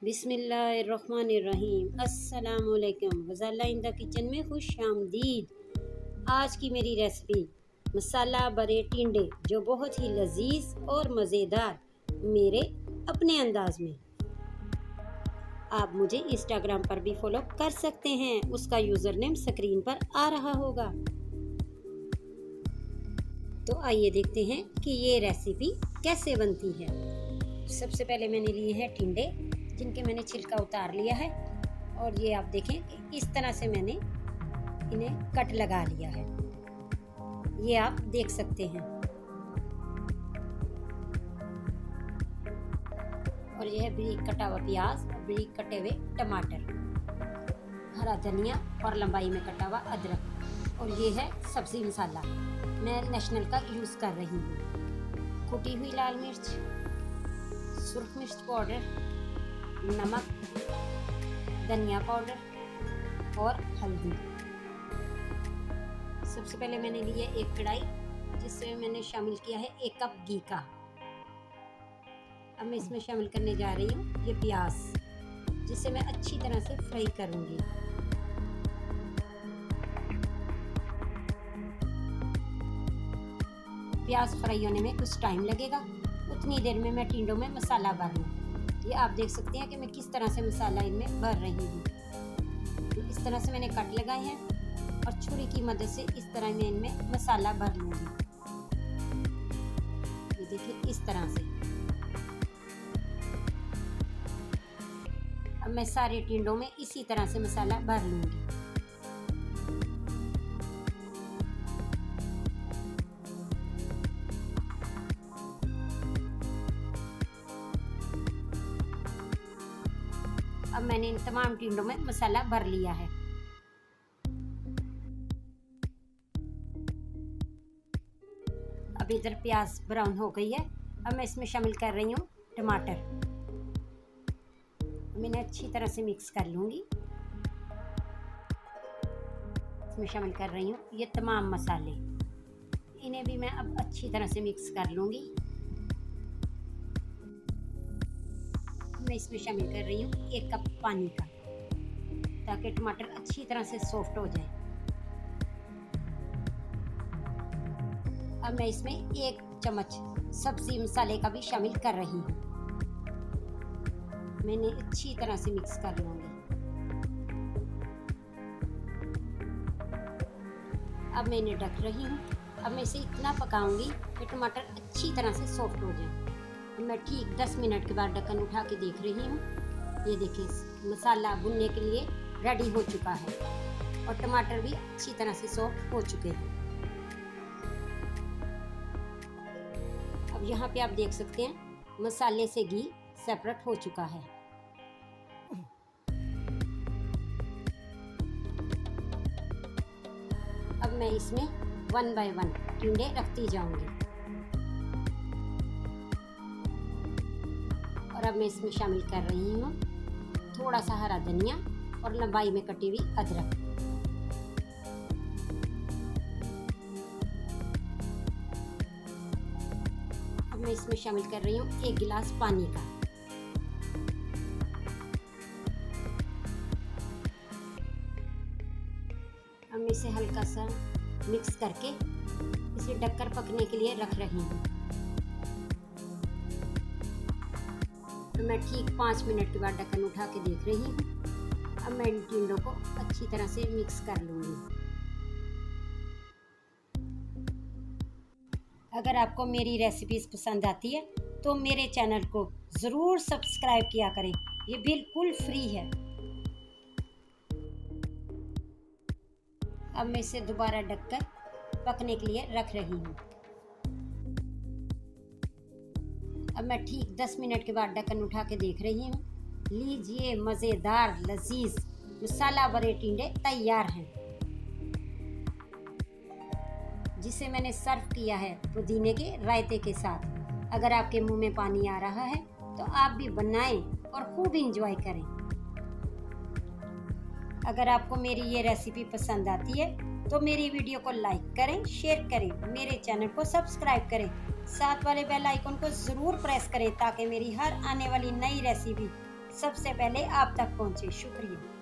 बिस्मिल्लाहिर्रहमानिर्रहीम। अस्सलामुअलैकुम। Ghazala in the kitchen में खुश आमदीद। आज की मेरी रेसिपी मसाला बरे टिंडे, जो बहुत ही लजीज और मज़ेदार मेरे अपने अंदाज में। आप मुझे इंस्टाग्राम पर भी फॉलो कर सकते हैं, उसका यूज़र नेम स्क्रीन पर आ रहा होगा। तो आइए देखते हैं कि ये रेसिपी कैसे बनती है। सबसे पहले मैंने लिए हैं टिंडे, जिनके मैंने छिलका उतार लिया है, और ये आप देखें कि इस तरह से मैंने इन्हें कट लगा लिया है, ये आप देख सकते हैं। और यह है बारीक कटा हुआ प्याज, बारीक कटे हुए टमाटर, हरा धनिया और लंबाई में कटा हुआ अदरक, और ये है सब्जी मसाला। मैं नेशनल का यूज़ कर रही हूँ। कुटी हुई लाल मिर्च, सुर्ख मिर्च पाउडर, नमक, धनिया पाउडर और हल्दी। सबसे पहले मैंने ली है एक कढ़ाई, जिसमें मैंने शामिल किया है 1 कप घी का। अब मैं इसमें शामिल करने जा रही हूँ ये प्याज, जिसे मैं अच्छी तरह से फ्राई करूँगी। प्याज फ्राई होने में कुछ टाइम लगेगा, उतनी देर में मैं टिंडों में मसाला भर लूँ। ये आप देख सकते हैं कि मैं किस तरह से मसाला इनमें भर रही हूँ। तो इस तरह से मैंने कट लगाए हैं, और छुरी की मदद से इस तरह मैं इनमें मसाला भर लूँगी। ये देखिए इस तरह से। अब मैं सारे टिंडों में इसी तरह से मसाला भर लूँगी। अब मैंने इन तमाम टिंडों में मसाला भर लिया है। अब इधर प्याज ब्राउन हो गई है। अब मैं इसमें शामिल कर रही हूँ टमाटर। मैंने अच्छी तरह से मिक्स कर लूँगी। इसमें शामिल कर रही हूँ ये तमाम मसाले, इन्हें भी मैं अब अच्छी तरह से मिक्स कर लूँगी। मैं इसमें शामिल कर रही हूँ 1 कप पानी का, ताकि टमाटर अच्छी तरह से सॉफ्ट हो जाए। अब मैं इसमें 1 चम्मच सब्जी मसाले का भी शामिल कर रही हूँ। मैंने अच्छी तरह से मिक्स कर लूँगी। अब मैं इन्हें ढक रही हूँ। अब मैं इसे इतना पकाऊंगी कि टमाटर अच्छी तरह से सॉफ्ट हो जाए। मैं ठीक 10 मिनट के बाद ढक्कन उठा के देख रही हूँ। ये देखिए मसाला भुनने के लिए रेडी हो चुका है, और टमाटर भी अच्छी तरह से सॉफ्ट हो चुके हैं। अब यहाँ पे आप देख सकते हैं मसाले से घी सेपरेट हो चुका है। अब मैं इसमें 1 बाय 1 टिंडे रखती जाऊंगी। और अब मैं इसमें शामिल कर रही हूँ थोड़ा सा हरा धनिया और लंबाई में कटी हुई अदरक। अब मैं इसमें शामिल कर रही हूँ 1 गिलास पानी का। अब मैं इसे हल्का सा मिक्स करके इसे ढककर पकने के लिए रख रही हूँ। तो मैं ठीक 5 मिनट के बाद ढक्कन उठा के देख रही हूँ। अब मैं इन टिंडों को अच्छी तरह से मिक्स कर लूँगी। अगर आपको मेरी रेसिपीज़ पसंद आती है तो मेरे चैनल को ज़रूर सब्सक्राइब किया करें, ये बिल्कुल फ्री है। अब मैं इसे दोबारा ढककर पकने के लिए रख रही हूँ। अब मैं ठीक 10 मिनट के बाद ढक्कन उठा के देख रही हूँ। लीजिए मज़ेदार लजीज मसाला बरे टिंडे तैयार हैं, जिसे मैंने सर्व किया है पुदीने के रायते के साथ। अगर आपके मुंह में पानी आ रहा है तो आप भी बनाएं और खूब इंजॉय करें। अगर आपको मेरी ये रेसिपी पसंद आती है तो मेरी वीडियो को लाइक करें, शेयर करें, मेरे चैनल को सब्सक्राइब करें, साथ वाले बेल आइकन को ज़रूर प्रेस करें, ताकि मेरी हर आने वाली नई रेसिपी सबसे पहले आप तक पहुंचे। शुक्रिया।